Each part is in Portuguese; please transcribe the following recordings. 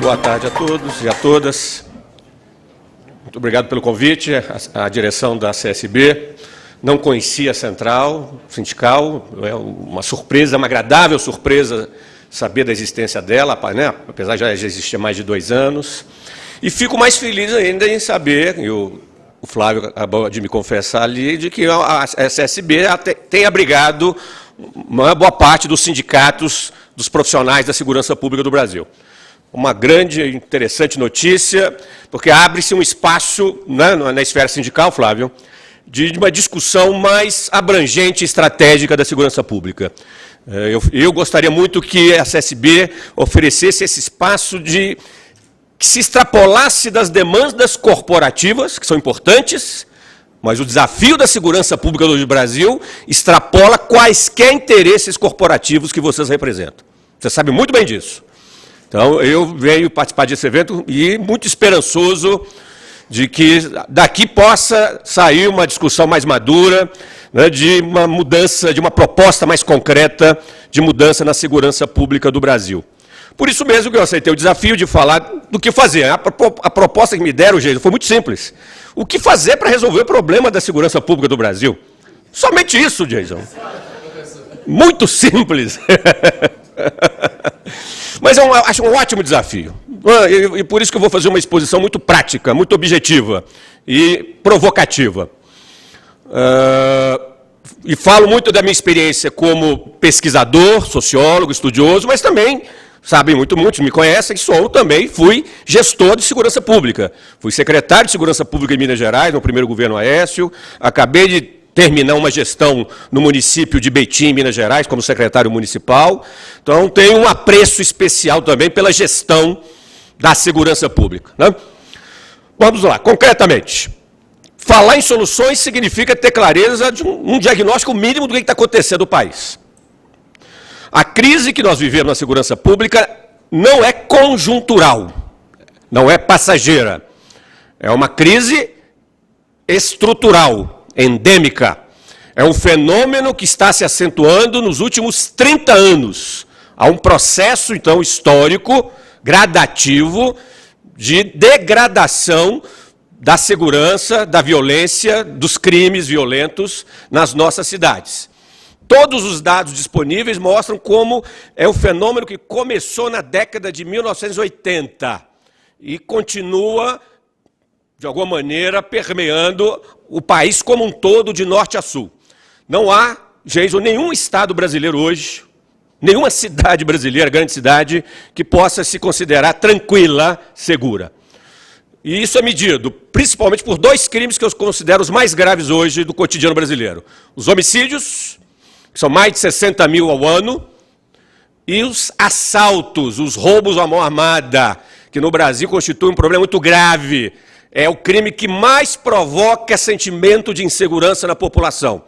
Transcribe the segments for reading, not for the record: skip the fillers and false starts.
Boa tarde a todos e a todas. Muito obrigado pelo convite. A direção da CSB não conhecia a central sindical. É uma surpresa, uma agradável surpresa saber da existência dela, né? Apesar de já existir há mais de 2 anos. E fico mais feliz ainda em saber, e o Flávio acabou de me confessar ali, de que a CSB tem abrigado uma boa parte dos sindicatos dos profissionais da segurança pública do Brasil. Uma grande e interessante notícia, porque abre-se um espaço, né, na esfera sindical, Flávio, de uma discussão mais abrangente e estratégica da segurança pública. Eu gostaria muito que a CSB oferecesse esse espaço que se extrapolasse das demandas corporativas, que são importantes, mas o desafio da segurança pública do Brasil extrapola quaisquer interesses corporativos que vocês representam. Você sabe muito bem disso. Então, eu venho participar desse evento e muito esperançoso de que daqui possa sair uma discussão mais madura, né, de uma mudança, de uma proposta mais concreta de mudança na segurança pública do Brasil. Por isso mesmo que eu aceitei o desafio de falar do que fazer. A proposta que me deram, gente, foi muito simples. O que fazer para resolver o problema da segurança pública do Brasil? Somente isso, Jason. Muito simples. Mas eu acho um ótimo desafio. E por isso que eu vou fazer uma exposição muito prática, muito objetiva e provocativa. E falo muito da minha experiência como pesquisador, sociólogo, estudioso, mas também, sabem muitos me conhecem, fui gestor de segurança pública. Fui secretário de segurança pública em Minas Gerais, no primeiro governo Aécio. Acabei de terminar uma gestão no município de Betim, Minas Gerais, como secretário municipal. Então, tenho um apreço especial também pela gestão da segurança pública, né? Vamos lá, concretamente. Falar em soluções significa ter clareza de um diagnóstico mínimo do que está acontecendo no país. A crise que nós vivemos na segurança pública não é conjuntural, não é passageira. É uma crise estrutural, endêmica. É um fenômeno que está se acentuando nos últimos 30 anos. Há um processo, então, histórico, gradativo, de degradação da segurança, da violência, dos crimes violentos nas nossas cidades. Todos os dados disponíveis mostram como é um fenômeno que começou na década de 1980 e continua, de alguma maneira, permeando o país como um todo, de norte a sul. Não há, Jason, nenhum estado brasileiro hoje, nenhuma cidade brasileira, grande cidade, que possa se considerar tranquila, segura. E isso é medido principalmente por 2 crimes que eu considero os mais graves hoje do cotidiano brasileiro. Os homicídios, que são mais de 60 mil ao ano, e os assaltos, os roubos à mão armada, que no Brasil constituem um problema muito grave. É o crime que mais provoca sentimento de insegurança na população.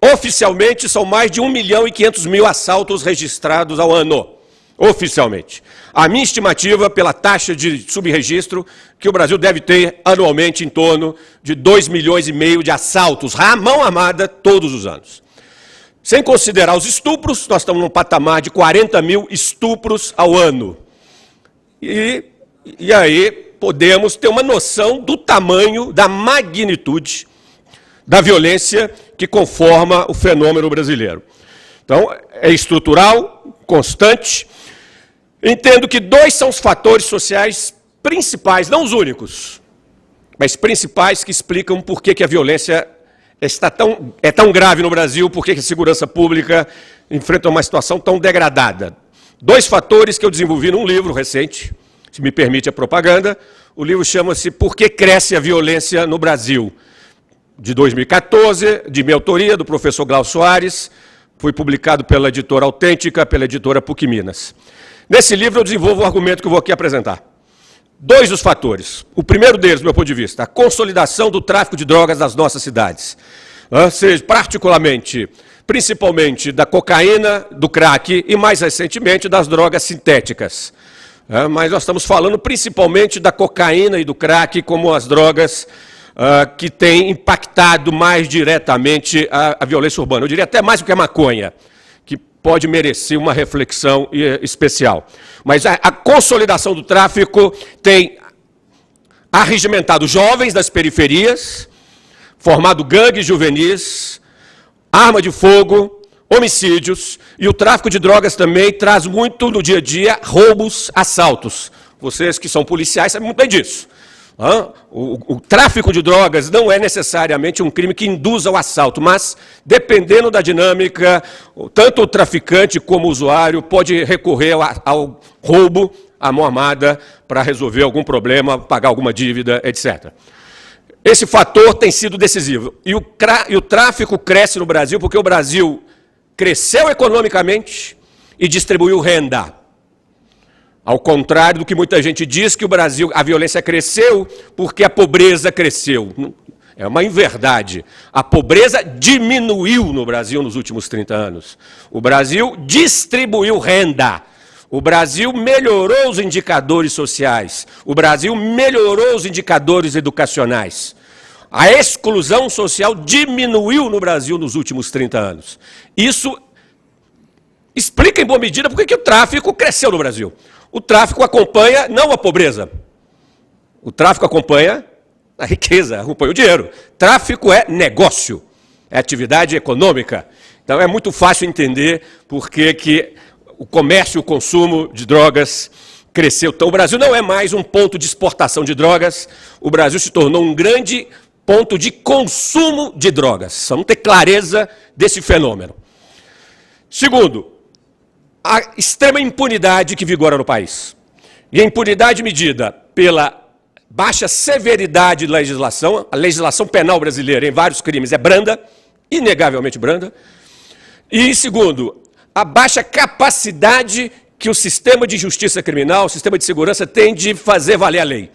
Oficialmente, são mais de 1.500.000 assaltos registrados ao ano. Oficialmente. A minha estimativa, pela taxa de subregistro, que o Brasil deve ter anualmente em torno de 2,5 milhões de assaltos à mão armada todos os anos. Sem considerar os estupros, nós estamos num patamar de 40 mil estupros ao ano. E aí podemos ter uma noção do tamanho, da magnitude da violência que conforma o fenômeno brasileiro. Então, é estrutural, constante. Entendo que 2 são os fatores sociais principais, não os únicos, mas principais que explicam por que a violência é tão grave no Brasil, por que a segurança pública enfrenta uma situação tão degradada. 2 fatores que eu desenvolvi num livro recente, se me permite a propaganda. O livro chama-se Por que Cresce a Violência no Brasil, de 2014, de minha autoria, do professor Glaucio Soares. Foi publicado pela editora Autêntica, pela editora PUC Minas. Nesse livro eu desenvolvo o argumento que eu vou aqui apresentar. 2 dos fatores. O primeiro deles, do meu ponto de vista, a consolidação do tráfico de drogas nas nossas cidades. Seja, principalmente da cocaína, do crack e, mais recentemente, das drogas sintéticas. Mas nós estamos falando principalmente da cocaína e do crack como as drogas que têm impactado mais diretamente a violência urbana. Eu diria até mais do que a maconha, que pode merecer uma reflexão especial. Mas a consolidação do tráfico tem arregimentado jovens das periferias, formado gangues juvenis, arma de fogo, homicídios, e o tráfico de drogas também traz muito no dia a dia roubos, assaltos. Vocês que são policiais sabem muito bem disso. O tráfico de drogas não é necessariamente um crime que induz ao assalto, mas, dependendo da dinâmica, tanto o traficante como o usuário pode recorrer ao roubo, à mão armada, para resolver algum problema, pagar alguma dívida, etc. Esse fator tem sido decisivo. E o tráfico cresce no Brasil porque o Brasil cresceu economicamente e distribuiu renda. Ao contrário do que muita gente diz, que o Brasil, a violência cresceu porque a pobreza cresceu. É uma inverdade. A pobreza diminuiu no Brasil nos últimos 30 anos. O Brasil distribuiu renda. O Brasil melhorou os indicadores sociais. O Brasil melhorou os indicadores educacionais. A exclusão social diminuiu no Brasil nos últimos 30 anos. Isso explica, em boa medida, por que o tráfico cresceu no Brasil. O tráfico acompanha não a pobreza. O tráfico acompanha a riqueza, acompanha o dinheiro. Tráfico é negócio, é atividade econômica. Então é muito fácil entender por que o comércio e o consumo de drogas cresceu. Então o Brasil não é mais um ponto de exportação de drogas, o Brasil se tornou um grande ponto de consumo de drogas. Vamos ter clareza desse fenômeno. Segundo, a extrema impunidade que vigora no país. E a impunidade medida pela baixa severidade da legislação, a legislação penal brasileira em vários crimes é branda, inegavelmente branda. E, segundo, a baixa capacidade que o sistema de justiça criminal, o sistema de segurança tem de fazer valer a lei.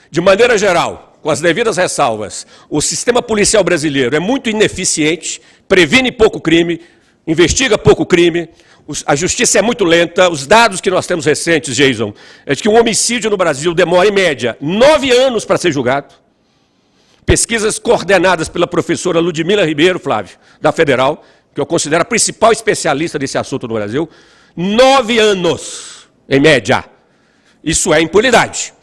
De maneira geral, com as devidas ressalvas, o sistema policial brasileiro é muito ineficiente, previne pouco crime, investiga pouco crime, a justiça é muito lenta. Os dados que nós temos recentes, Jason, é de que um homicídio no Brasil demora, em média, 9 anos para ser julgado. Pesquisas coordenadas pela professora Ludmila Ribeiro, Flávio, da Federal, que eu considero a principal especialista desse assunto no Brasil, 9 anos, em média. Isso é impunidade.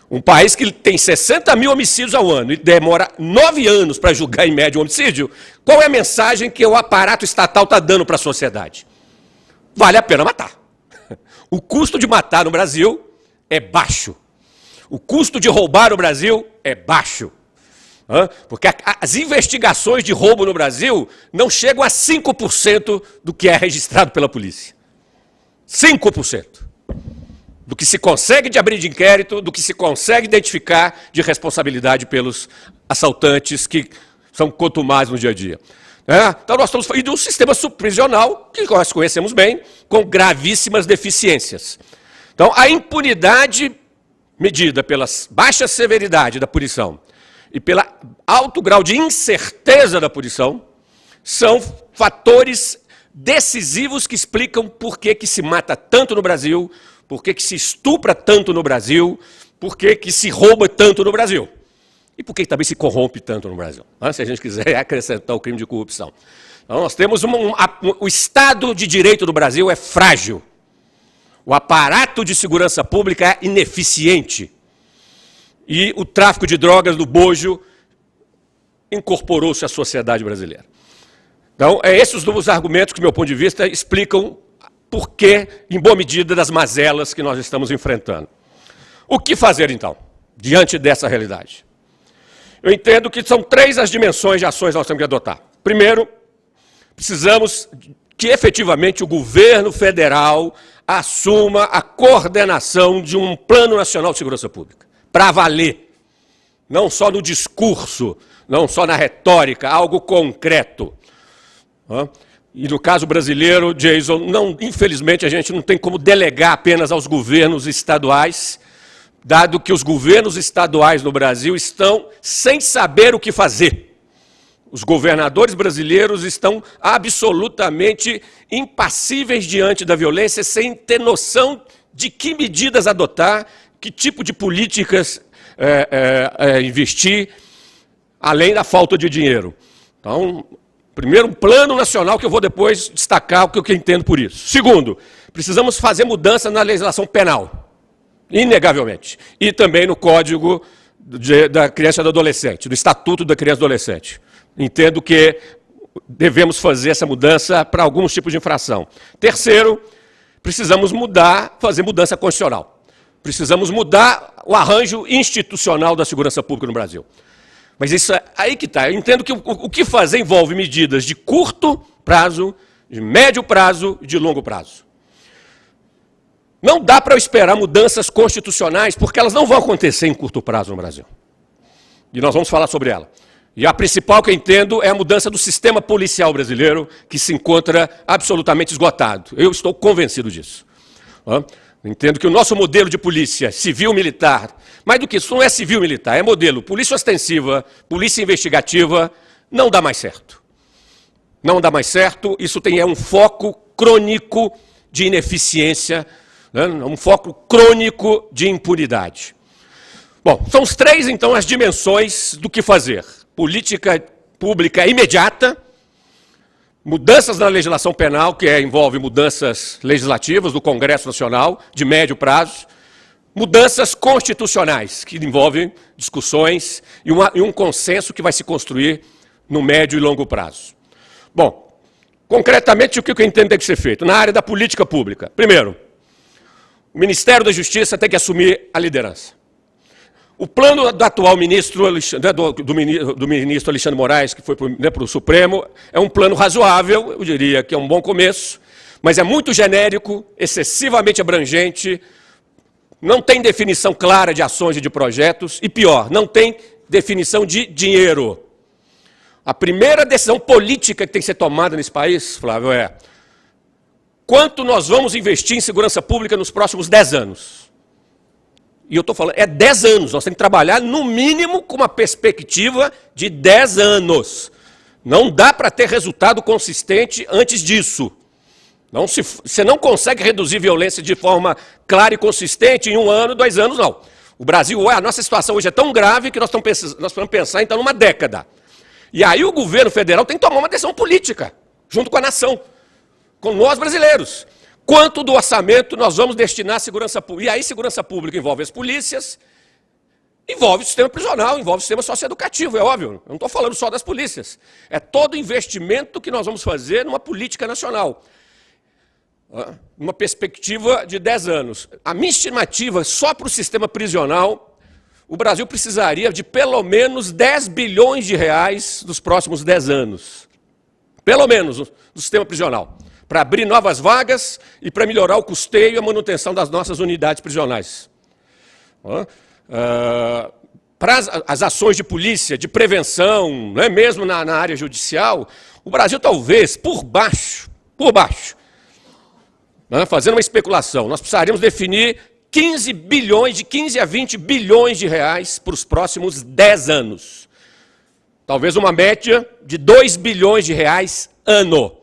Um país que tem 60 mil homicídios ao ano e demora 9 anos para julgar, em média, um homicídio, qual é a mensagem que o aparato estatal está dando para a sociedade? Vale a pena matar. O custo de matar no Brasil é baixo. O custo de roubar no Brasil é baixo. Porque as investigações de roubo no Brasil não chegam a 5% do que é registrado pela polícia. 5%. Do que se consegue de abrir de inquérito, do que se consegue identificar de responsabilidade pelos assaltantes que são contumazes no dia a dia. Então nós estamos falando de um sistema subprisional, que nós conhecemos bem, com gravíssimas deficiências. Então a impunidade medida pela baixa severidade da punição e pelo alto grau de incerteza da punição são fatores decisivos que explicam por que se mata tanto no Brasil, por que se estupra tanto no Brasil, por que se rouba tanto no Brasil. E por que também se corrompe tanto no Brasil? Se a gente quiser acrescentar o crime de corrupção. Então, nós temos o Estado de Direito do Brasil é frágil. O aparato de segurança pública é ineficiente. E o tráfico de drogas do bojo incorporou-se à sociedade brasileira. Então, esses os argumentos que, do meu ponto de vista, explicam por que, em boa medida, das mazelas que nós estamos enfrentando. O que fazer, então, diante dessa realidade? Eu entendo que são 3 as dimensões de ações que nós temos que adotar. Primeiro, precisamos que efetivamente o governo federal assuma a coordenação de um Plano Nacional de Segurança Pública, para valer, não só no discurso, não só na retórica, algo concreto. E no caso brasileiro, Jason, infelizmente a gente não tem como delegar apenas aos governos estaduais, dado que os governos estaduais no Brasil estão sem saber o que fazer. Os governadores brasileiros estão absolutamente impassíveis diante da violência, sem ter noção de que medidas adotar, que tipo de políticas investir, além da falta de dinheiro. Então, Primeiro, um plano nacional, que eu vou depois destacar o que eu entendo por isso. Segundo, precisamos fazer mudanças na legislação penal, inegavelmente. E também no Código da Criança e do Adolescente, no Estatuto da Criança e do Adolescente. Entendo que devemos fazer essa mudança para alguns tipos de infração. Terceiro, precisamos fazer mudança constitucional. Precisamos mudar o arranjo institucional da segurança pública no Brasil. Mas isso aí que está. Eu entendo que o que fazer envolve medidas de curto prazo, de médio prazo e de longo prazo. Não dá para eu esperar mudanças constitucionais, porque elas não vão acontecer em curto prazo no Brasil. E nós vamos falar sobre ela. E a principal que eu entendo é a mudança do sistema policial brasileiro, que se encontra absolutamente esgotado. Eu estou convencido disso. Entendo que o nosso modelo de polícia civil-militar, mais do que isso, não é civil-militar, é modelo polícia ostensiva, polícia investigativa, não dá mais certo. Não dá mais certo, isso é um foco crônico de ineficiência, né? Um foco crônico de impunidade. Bom, são os três, então, as dimensões do que fazer. Política pública imediata, mudanças na legislação penal, que envolve mudanças legislativas do Congresso Nacional, de médio prazo, mudanças constitucionais, que envolvem discussões e um consenso que vai se construir no médio e longo prazo. Bom, concretamente, o que eu entendo tem que ser feito? Na área da política pública. Primeiro, o Ministério da Justiça tem que assumir a liderança. O plano do atual ministro, do ministro Alexandre Moraes, que foi para o Supremo, é um plano razoável, eu diria que é um bom começo, mas é muito genérico, excessivamente abrangente, não tem definição clara de ações e de projetos, e pior, não tem definição de dinheiro. A primeira decisão política que tem que ser tomada nesse país, Flávio, é quanto nós vamos investir em segurança pública nos próximos 10 anos. E eu estou falando, 10 anos, nós temos que trabalhar no mínimo com uma perspectiva de 10 anos. Não dá para ter resultado consistente antes disso. Você não consegue reduzir violência de forma clara e consistente em 1 ano, 2 anos, não. O Brasil, a nossa situação hoje é tão grave que nós precisamos pensar, então, numa década. E aí o governo federal tem que tomar uma decisão política, junto com a nação, com nós brasileiros. Quanto do orçamento nós vamos destinar à segurança pública? E aí segurança pública envolve as polícias, envolve o sistema prisional, envolve o sistema socioeducativo, é óbvio. Eu não estou falando só das polícias. É todo investimento que nós vamos fazer numa política nacional. Uma perspectiva de 10 anos. A minha estimativa, só para o sistema prisional, o Brasil precisaria de pelo menos 10 bilhões de reais nos próximos 10 anos. Pelo menos no sistema prisional. Para abrir novas vagas e para melhorar o custeio e a manutenção das nossas unidades prisionais. Para as ações de polícia, de prevenção, não é mesmo na área judicial, o Brasil talvez, por baixo, fazendo uma especulação, nós precisaríamos definir 15 bilhões, de 15 a 20 bilhões de reais para os próximos 10 anos. Talvez uma média de 2 bilhões de reais ano.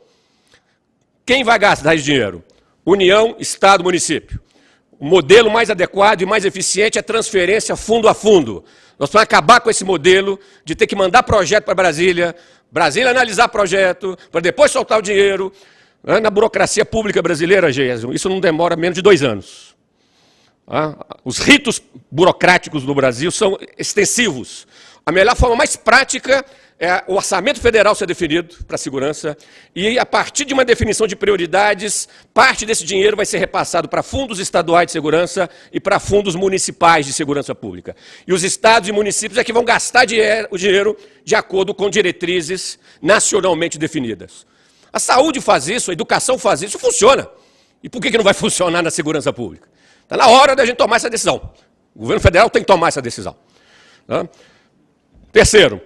Quem vai gastar esse dinheiro? União, Estado, município. O modelo mais adequado e mais eficiente é transferência fundo a fundo. Nós vamos acabar com esse modelo de ter que mandar projeto para Brasília analisar projeto, para depois soltar o dinheiro. Na burocracia pública brasileira, Geiso, isso não demora menos de 2 anos. Os ritos burocráticos do Brasil são extensivos. A melhor forma mais prática é o orçamento federal ser definido para a segurança e, a partir de uma definição de prioridades, parte desse dinheiro vai ser repassado para fundos estaduais de segurança e para fundos municipais de segurança pública. E os estados e municípios é que vão gastar o dinheiro de acordo com diretrizes nacionalmente definidas. A saúde faz isso, a educação faz isso, funciona. E por que não vai funcionar na segurança pública? Está na hora da gente tomar essa decisão. O governo federal tem que tomar essa decisão. Terceiro,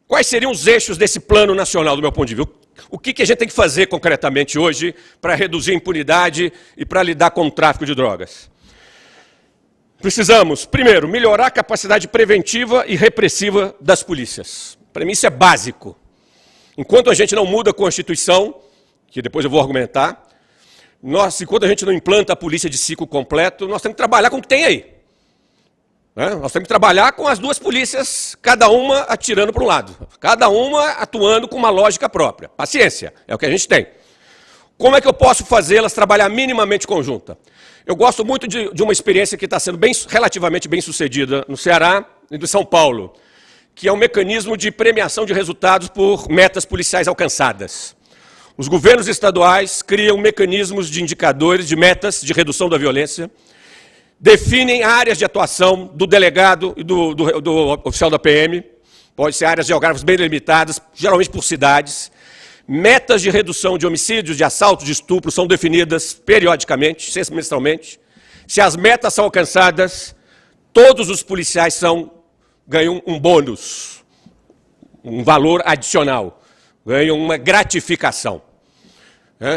quais seriam os eixos desse plano nacional, do meu ponto de vista? O que a gente tem que fazer concretamente hoje para reduzir a impunidade e para lidar com o tráfico de drogas? Precisamos, primeiro, melhorar a capacidade preventiva e repressiva das polícias. Para mim isso é básico. Enquanto a gente não muda a Constituição, que depois eu vou argumentar, enquanto a gente não implanta a polícia de ciclo completo, nós temos que trabalhar com o que tem aí. né? Nós temos que trabalhar com as duas polícias, cada uma atirando para um lado, cada uma atuando com uma lógica própria. Paciência, é o que a gente tem. Como é que eu posso fazê-las trabalhar minimamente conjunta? Eu gosto muito de uma experiência que está sendo relativamente bem sucedida no Ceará e no São Paulo, que é um mecanismo de premiação de resultados por metas policiais alcançadas. Os governos estaduais criam mecanismos de indicadores, de metas de redução da violência, definem áreas de atuação do delegado e do oficial da PM, pode ser áreas geográficas bem delimitadas, geralmente por cidades. Metas de redução de homicídios, de assaltos, de estupro são definidas periodicamente, semestralmente. Se as metas são alcançadas, todos os policiais ganham um bônus, um valor adicional, ganham uma gratificação.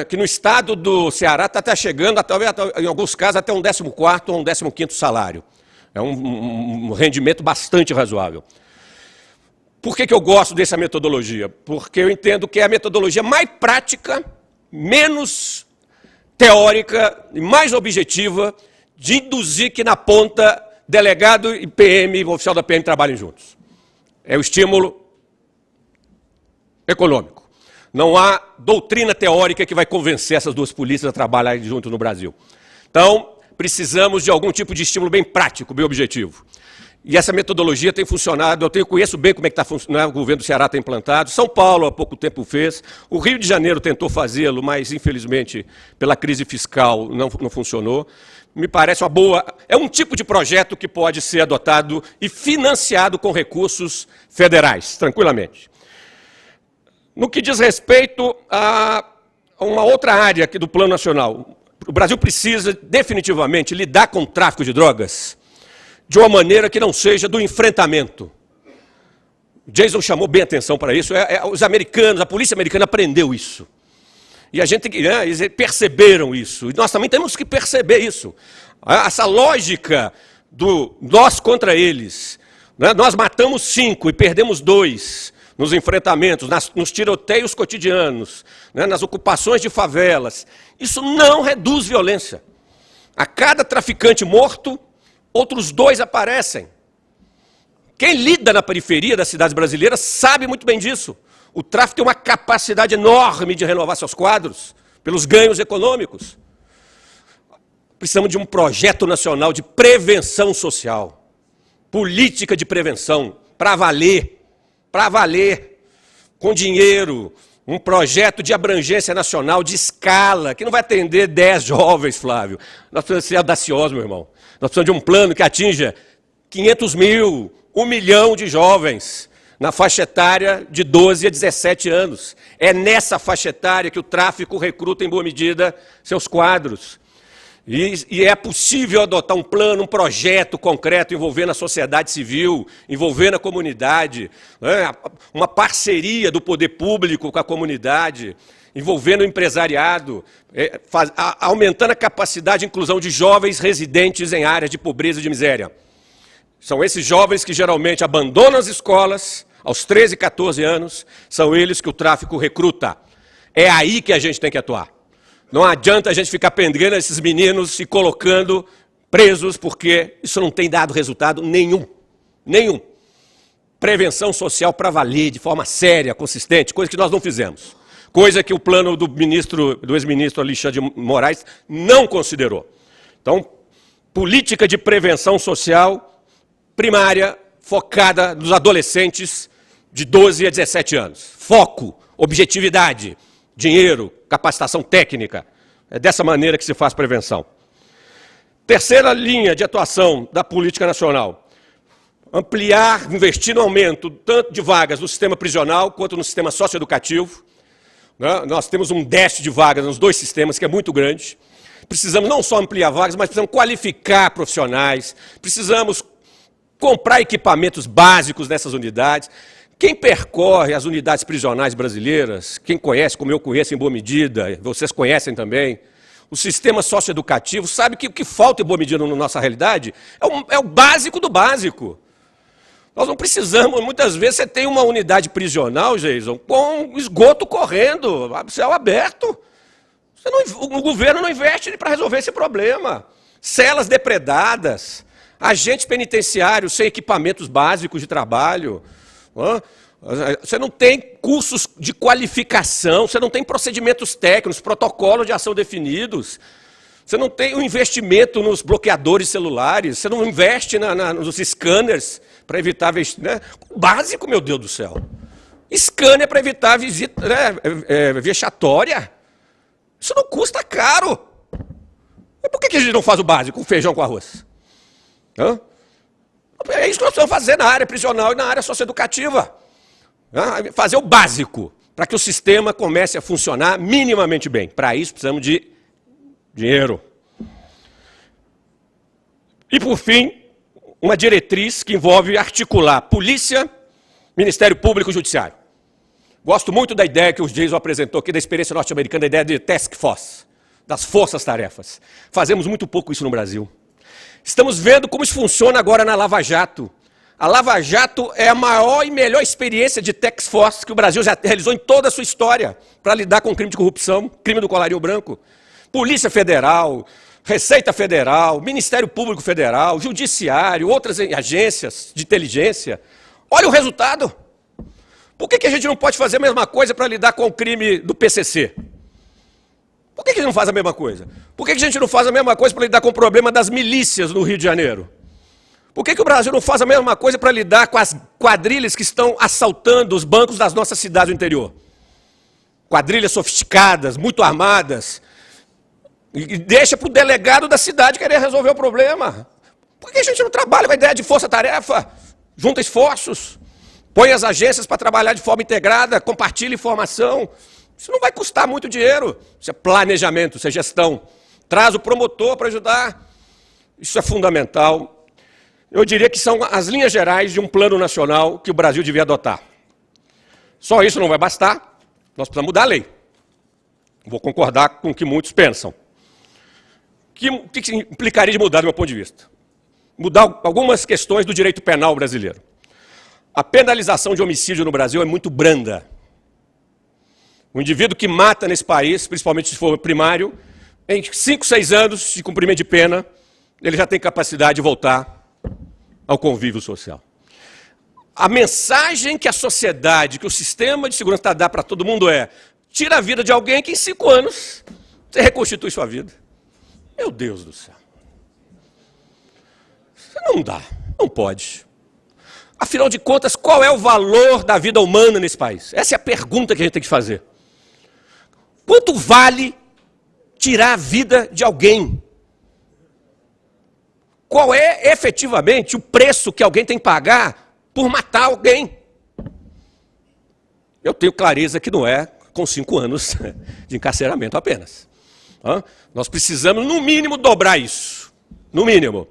Que no estado do Ceará está até chegando, talvez, em alguns casos, até um 14º ou um 15º salário. É um rendimento bastante razoável. Por que eu gosto dessa metodologia? Porque eu entendo que é a metodologia mais prática, menos teórica e mais objetiva de induzir que na ponta delegado e PM, o oficial da PM trabalhem juntos. É o estímulo econômico. Não há doutrina teórica que vai convencer essas duas polícias a trabalharem juntos no Brasil. Então, precisamos de algum tipo de estímulo bem prático, bem objetivo. E essa metodologia tem funcionado, eu conheço bem como é que está funcionando, o governo do Ceará tem implantado, São Paulo há pouco tempo fez, o Rio de Janeiro tentou fazê-lo, mas infelizmente pela crise fiscal não funcionou. Me parece uma boa, é um tipo de projeto que pode ser adotado e financiado com recursos federais, tranquilamente. No que diz respeito a uma outra área aqui do Plano Nacional, o Brasil precisa definitivamente lidar com o tráfico de drogas de uma maneira que não seja do enfrentamento. O Jason chamou bem atenção para isso, os americanos, a polícia americana aprendeu isso. E a gente, eles perceberam isso, e nós também temos que perceber isso. Essa lógica do nós contra eles, né? Nós matamos 5 e perdemos 2 nos enfrentamentos, nos tiroteios cotidianos, né? Nas ocupações de favelas. Isso não reduz violência. A cada traficante morto, outros 2 aparecem. Quem lida na periferia das cidades brasileiras sabe muito bem disso. O tráfico tem uma capacidade enorme de renovar seus quadros, pelos ganhos econômicos. Precisamos de um projeto nacional de prevenção social. Política de prevenção, para valer, com dinheiro. Um projeto de abrangência nacional, de escala, que não vai atender 10 jovens, Flávio. Nós precisamos ser audaciosos, meu irmão. Nós precisamos de um plano que atinja 500 mil, 1 milhão de jovens na faixa etária de 12 a 17 anos. É nessa faixa etária que o tráfico recruta em boa medida seus quadros. E é possível adotar um plano, um projeto concreto envolvendo a sociedade civil, envolvendo a comunidade, né? Uma parceria do poder público com a comunidade, envolvendo o empresariado, aumentando a capacidade de inclusão de jovens residentes em áreas de pobreza e de miséria. São esses jovens que geralmente abandonam as escolas aos 13, 14 anos, são eles que o tráfico recruta. É aí que a gente tem que atuar. Não adianta a gente ficar pendendo esses meninos e colocando presos, porque isso não tem dado resultado nenhum. Nenhum. Prevenção social para valer, de forma séria, consistente, coisa que nós não fizemos. Coisa que o plano do ex-ministro Alexandre de Moraes não considerou. Então, política de prevenção social primária, focada nos adolescentes de 12 a 17 anos. Foco, objetividade, dinheiro, capacitação técnica. É dessa maneira que se faz prevenção. Terceira linha de atuação da política nacional. Ampliar, investir no aumento tanto de vagas no sistema prisional quanto no sistema socioeducativo. Nós temos um déficit de vagas nos 2 sistemas que é muito grande. Precisamos não só ampliar vagas, mas precisamos qualificar profissionais. Precisamos comprar equipamentos básicos nessas unidades. Quem percorre as unidades prisionais brasileiras, quem conhece, como eu conheço em boa medida, vocês conhecem também, o sistema socioeducativo, sabe que o que falta em boa medida na nossa realidade é o básico do básico. Nós não precisamos, muitas vezes você tem uma unidade prisional, Jason, com esgoto correndo, céu aberto. O governo não investe para resolver esse problema. Celas depredadas. agentes penitenciários sem equipamentos básicos de trabalho. Você não tem cursos de qualificação, você não tem procedimentos técnicos, protocolos de ação definidos. Você não tem um investimento nos bloqueadores celulares, você não investe nos scanners para evitar... Né? Básico, meu Deus do céu. Scanner para evitar visita vexatória. Isso não custa caro. E por que a gente não faz o básico, com feijão com arroz? É isso que nós precisamos fazer na área prisional e na área socioeducativa. Fazer o básico, para que o sistema comece a funcionar minimamente bem. Para isso precisamos de dinheiro. E, por fim, uma diretriz que envolve articular polícia, Ministério Público e Judiciário. Gosto muito da ideia que o Jason apresentou aqui, da experiência norte-americana, da ideia de task force, das forças-tarefas. Fazemos muito pouco isso no Brasil. Estamos vendo como isso funciona agora na Lava Jato. A Lava Jato é a maior e melhor experiência de task force que o Brasil já realizou em toda a sua história para lidar com o crime de corrupção, crime do colarinho branco. Polícia Federal, Receita Federal, Ministério Público Federal, Judiciário, outras agências de inteligência. Olha o resultado. Por que a gente não pode fazer a mesma coisa para lidar com o crime do PCC? Por que a gente não faz a mesma coisa? Por que a gente não faz a mesma coisa para lidar com o problema das milícias no Rio de Janeiro? Por que o Brasil não faz a mesma coisa para lidar com as quadrilhas que estão assaltando os bancos das nossas cidades do interior? Quadrilhas sofisticadas, muito armadas. E deixa para o delegado da cidade querer resolver o problema. Por que a gente não trabalha com a ideia de força-tarefa? Junta esforços, põe as agências para trabalhar de forma integrada, compartilha informação. Isso não vai custar muito dinheiro. Isso é planejamento, isso é gestão. Traz o promotor para ajudar. Isso é fundamental. Eu diria que são as linhas gerais de um plano nacional que o Brasil devia adotar. Só isso não vai bastar. Nós precisamos mudar a lei. Vou concordar com o que muitos pensam. O que implicaria de mudar, do meu ponto de vista? Mudar algumas questões do direito penal brasileiro. A penalização de homicídio no Brasil é muito branda. O indivíduo que mata nesse país, principalmente se for primário, em 5, 6 anos de cumprimento de pena, ele já tem capacidade de voltar ao convívio social. A mensagem que a sociedade, que o sistema de segurança dá para todo mundo é: tira a vida de alguém que em 5 anos você reconstitui sua vida. Meu Deus do céu. Não dá, não pode. Afinal de contas, qual é o valor da vida humana nesse país? Essa é a pergunta que a gente tem que fazer. Quanto vale tirar a vida de alguém? Qual é efetivamente o preço que alguém tem que pagar por matar alguém? Eu tenho clareza que não é com 5 anos de encarceramento apenas. Nós precisamos, no mínimo, dobrar isso. No mínimo.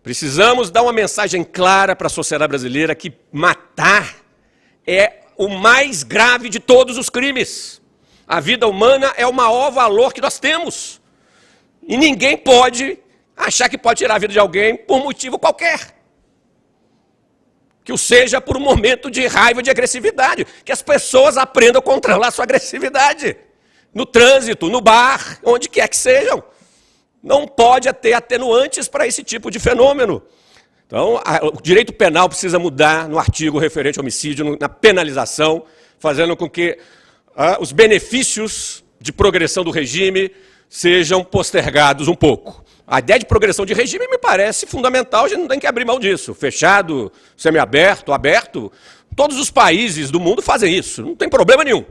Precisamos dar uma mensagem clara para a sociedade brasileira que matar é o mais grave de todos os crimes. A vida humana é o maior valor que nós temos. E ninguém pode achar que pode tirar a vida de alguém por motivo qualquer. Que o seja por um momento de raiva, de agressividade. Que as pessoas aprendam a controlar a sua agressividade. No trânsito, no bar, onde quer que sejam. Não pode ter atenuantes para esse tipo de fenômeno. Então, o direito penal precisa mudar no artigo referente ao homicídio, na penalização, fazendo com que os benefícios de progressão do regime sejam postergados um pouco. A ideia de progressão de regime me parece fundamental, a gente não tem que abrir mão disso. Fechado, semiaberto, aberto, todos os países do mundo fazem isso, não tem problema nenhum.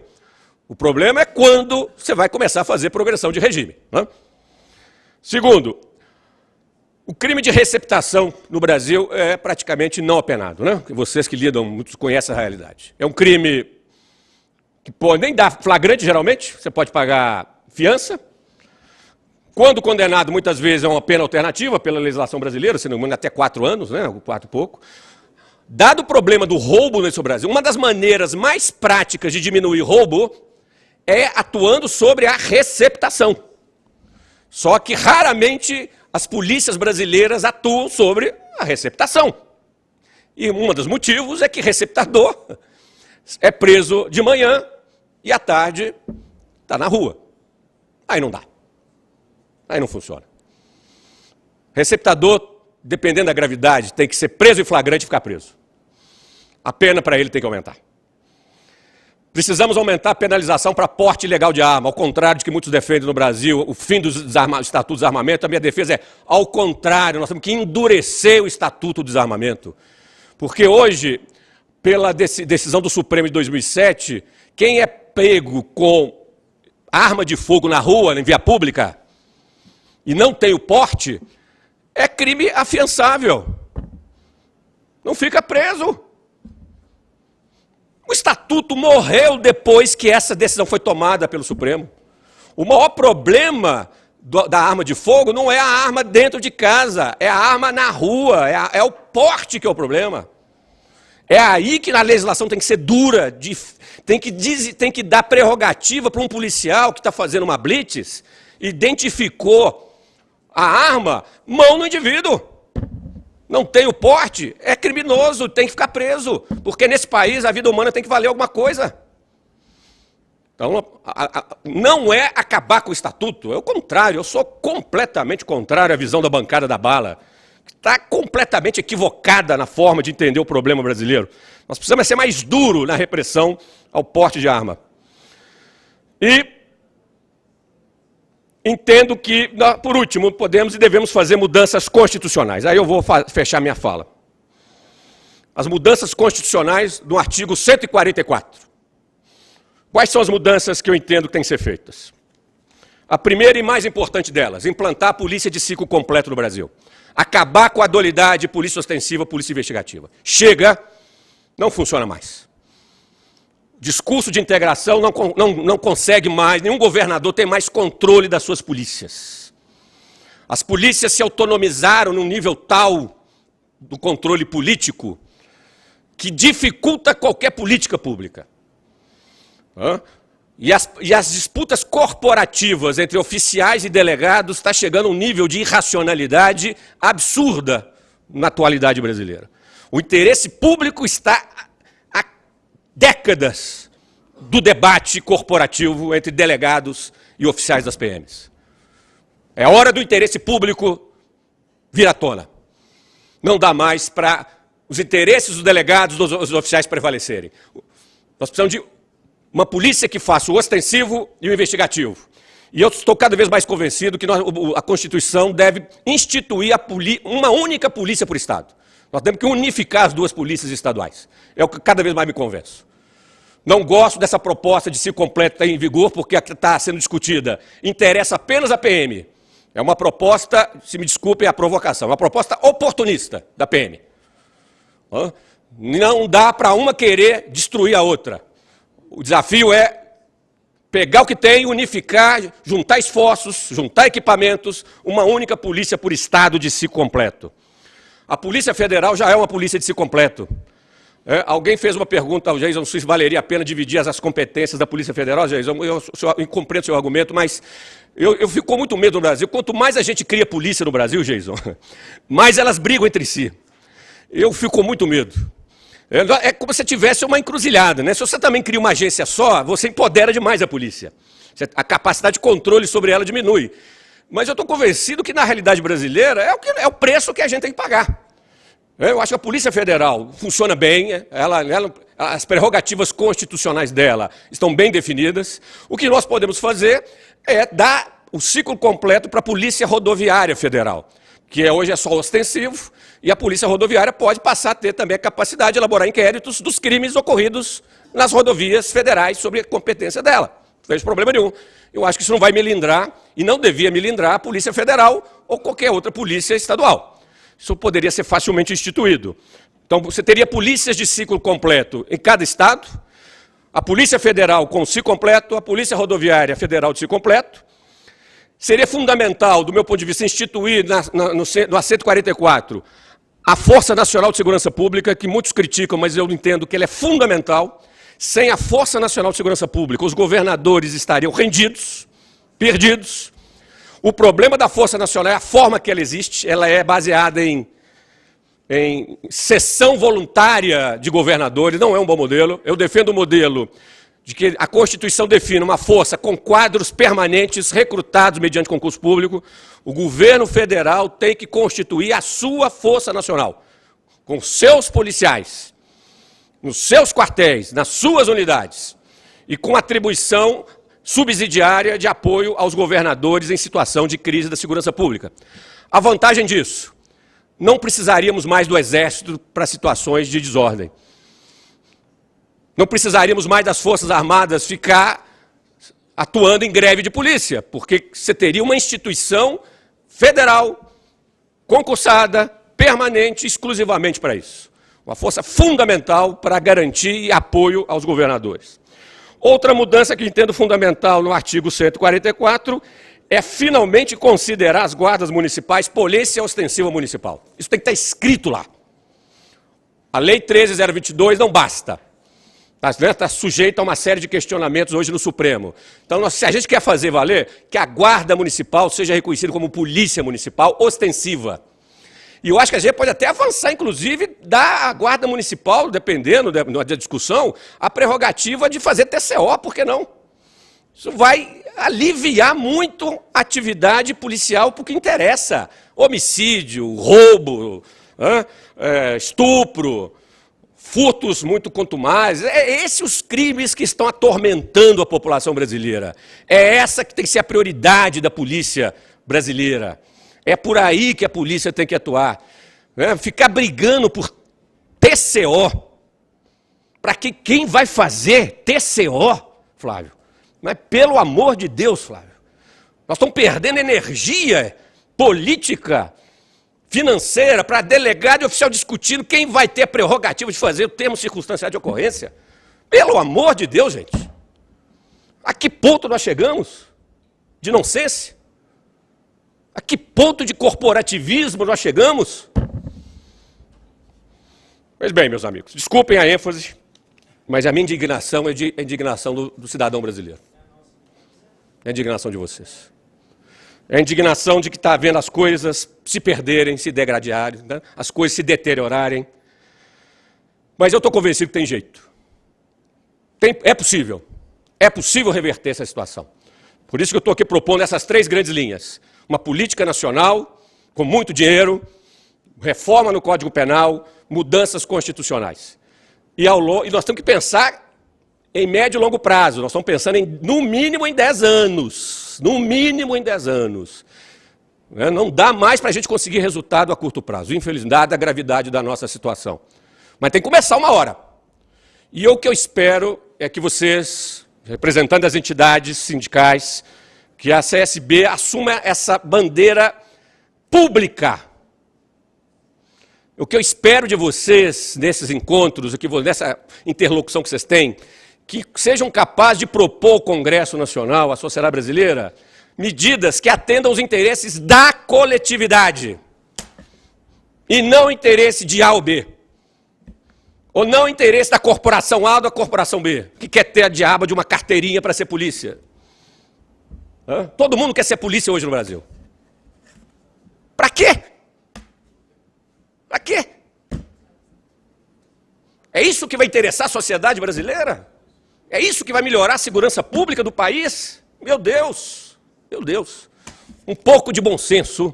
O problema é quando você vai começar a fazer progressão de regime. Segundo, o crime de receptação no Brasil é praticamente não apenado. Vocês que lidam, muitos conhecem a realidade. É um crime que pode nem dar flagrante, geralmente, você pode pagar fiança. Quando condenado, muitas vezes é uma pena alternativa pela legislação brasileira, se não me engano, até 4 anos, 4 e pouco. Dado o problema do roubo nesse Brasil, uma das maneiras mais práticas de diminuir roubo é atuando sobre a receptação. Só que raramente as polícias brasileiras atuam sobre a receptação. E um dos motivos é que receptador é preso de manhã e à tarde está na rua. Aí não dá. Aí não funciona. Receptador dependendo da gravidade, tem que ser preso em flagrante e ficar preso. A pena para ele tem que aumentar. Precisamos aumentar a penalização para porte ilegal de arma, ao contrário de que muitos defendem no Brasil, o fim do Estatuto do Desarmamento. A minha defesa é ao contrário, nós temos que endurecer o Estatuto do Desarmamento. Porque hoje, pela decisão do Supremo de 2007, quem é pego com arma de fogo na rua, em via pública, e não tem o porte, é crime afiançável. Não fica preso. O Estatuto morreu depois que essa decisão foi tomada pelo Supremo. O maior problema da arma de fogo não é a arma dentro de casa, é a arma na rua, é o porte que é o problema. É aí que a legislação tem que ser dura, tem que dar prerrogativa para um policial que está fazendo uma blitz, identificou a arma, mão no indivíduo. Não tem o porte, é criminoso, tem que ficar preso. Porque nesse país a vida humana tem que valer alguma coisa. Então, não é acabar com o Estatuto, é o contrário, eu sou completamente contrário à visão da bancada da bala. Está completamente equivocada na forma de entender o problema brasileiro. Nós precisamos ser mais duro na repressão ao porte de arma. E entendo que, por último, podemos e devemos fazer mudanças constitucionais. Aí eu vou fechar minha fala. As mudanças constitucionais do artigo 144. Quais são as mudanças que eu entendo que têm que ser feitas? A primeira e mais importante delas, implantar a polícia de ciclo completo no Brasil. Acabar com a dualidade polícia ostensiva, polícia investigativa. Chega, não funciona mais. Discurso de integração não consegue mais, nenhum governador tem mais controle das suas polícias. As polícias se autonomizaram num nível tal do controle político que dificulta qualquer política pública. E as disputas corporativas entre oficiais e delegados está chegando a um nível de irracionalidade absurda na atualidade brasileira. O interesse público está há décadas do debate corporativo entre delegados e oficiais das PMs. É hora do interesse público vir à tona. Não dá mais para os interesses dos delegados, dos oficiais prevalecerem. Nós precisamos de uma polícia que faça o ostensivo e o investigativo. E eu estou cada vez mais convencido que a Constituição deve instituir uma única polícia por Estado. Nós temos que unificar as duas polícias estaduais. É o que cada vez mais me convenço. Não gosto dessa proposta de ciclo completo estar em vigor, porque a que está sendo discutida interessa apenas a PM. É uma proposta, se me desculpem a provocação, uma proposta oportunista da PM. Não dá para uma querer destruir a outra. O desafio é pegar o que tem, unificar, juntar esforços, juntar equipamentos, uma única polícia por Estado de ciclo completo. A Polícia Federal já é uma polícia de ciclo completo. Alguém fez uma pergunta ao Geison, não sei se valeria a pena dividir as competências da Polícia Federal, Geison. Eu compreendo o seu argumento, mas eu fico com muito medo no Brasil. Quanto mais a gente cria polícia no Brasil, Geison, mais elas brigam entre si. Eu fico com muito medo. É como se tivesse uma encruzilhada, né? Se você também cria uma agência só, você empodera demais a polícia. A capacidade de controle sobre ela diminui. Mas eu estou convencido que na realidade brasileira é o preço que a gente tem que pagar. Eu acho que a Polícia Federal funciona bem, as prerrogativas constitucionais dela estão bem definidas. O que nós podemos fazer é dar o ciclo completo para a Polícia Rodoviária Federal, que hoje é só ostensivo, e a Polícia Rodoviária pode passar a ter também a capacidade de elaborar inquéritos dos crimes ocorridos nas rodovias federais sobre a competência dela. Não vejo problema nenhum. Eu acho que isso não vai melindrar, e não devia melindrar, a Polícia Federal ou qualquer outra polícia estadual. Isso poderia ser facilmente instituído. Então, você teria polícias de ciclo completo em cada estado, a Polícia Federal com ciclo completo, a Polícia Rodoviária Federal de ciclo completo. Seria fundamental, do meu ponto de vista, instituir no A144 a Força Nacional de Segurança Pública, que muitos criticam, mas eu entendo que ela é fundamental. Sem a Força Nacional de Segurança Pública, os governadores estariam rendidos, perdidos. O problema da Força Nacional é a forma que ela existe, ela é baseada em cessão voluntária de governadores, não é um bom modelo. Eu defendo o modelo de que a Constituição define uma força com quadros permanentes recrutados mediante concurso público, o governo federal tem que constituir a sua Força Nacional, com seus policiais, nos seus quartéis, nas suas unidades, e com atribuição subsidiária de apoio aos governadores em situação de crise da segurança pública. A vantagem disso, não precisaríamos mais do Exército para situações de desordem. Não precisaríamos mais das Forças Armadas ficar atuando em greve de polícia, porque você teria uma instituição federal, concursada, permanente, exclusivamente para isso. Uma força fundamental para garantir apoio aos governadores. Outra mudança que entendo fundamental no artigo 144 é finalmente considerar as guardas municipais polícia ostensiva municipal. Isso tem que estar escrito lá. A Lei 13.022 não basta. Está sujeito a uma série de questionamentos hoje no Supremo. Então, se a gente quer fazer valer, que a guarda municipal seja reconhecida como polícia municipal ostensiva. E eu acho que a gente pode até avançar, inclusive, dar à guarda municipal, dependendo da discussão, a prerrogativa de fazer TCO, por que não? Isso vai aliviar muito a atividade policial porque interessa. Homicídio, roubo, estupro, furtos muito contumazes. É esses os crimes que estão atormentando a população brasileira. É essa que tem que ser a prioridade da polícia brasileira. É por aí que a polícia tem que atuar. Ficar brigando por TCO. Para que quem vai fazer TCO, Flávio? Mas pelo amor de Deus, Flávio. Nós estamos perdendo energia política, financeira, para delegado e oficial discutindo quem vai ter a prerrogativa de fazer o termo circunstancial de ocorrência. Pelo amor de Deus, gente. A que ponto nós chegamos? De nonsense? A que ponto de corporativismo nós chegamos? Pois bem, meus amigos, desculpem a ênfase, mas a minha indignação é a indignação do cidadão brasileiro. É a indignação de vocês. É a indignação de que está vendo as coisas se perderem, se degradarem, né? As coisas se deteriorarem. Mas eu estou convencido que tem jeito. É possível. É possível reverter essa situação. Por isso que eu estou aqui propondo essas 3 grandes linhas. Uma política nacional, com muito dinheiro, reforma no Código Penal, mudanças constitucionais. E nós temos que pensar em médio e longo prazo. Nós estamos pensando no mínimo em 10 anos. No mínimo em 10 anos. Não dá mais para a gente conseguir resultado a curto prazo, infelizmente, dada a gravidade da nossa situação. Mas tem que começar uma hora. E o que eu espero é que vocês, representando as entidades sindicais, que a CSB assuma essa bandeira pública. O que eu espero de vocês nesses encontros, nessa interlocução que vocês têm, que sejam capazes de propor ao Congresso Nacional, à sociedade brasileira, medidas que atendam os interesses da coletividade e não interesse de A ou B. Ou não interesse da corporação A ou da corporação B, que quer ter a diaba de uma carteirinha para ser polícia. Todo mundo quer ser polícia hoje no Brasil. Para quê? Para quê? É isso que vai interessar a sociedade brasileira? É isso que vai melhorar a segurança pública do país? Meu Deus, meu Deus. Um pouco de bom senso,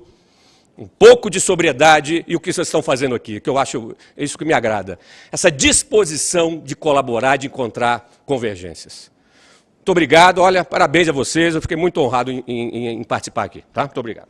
um pouco de sobriedade e o que vocês estão fazendo aqui, que eu acho, é isso que me agrada. Essa disposição de colaborar, de encontrar convergências. Muito obrigado, olha, parabéns a vocês, eu fiquei muito honrado em participar aqui, tá? Muito obrigado.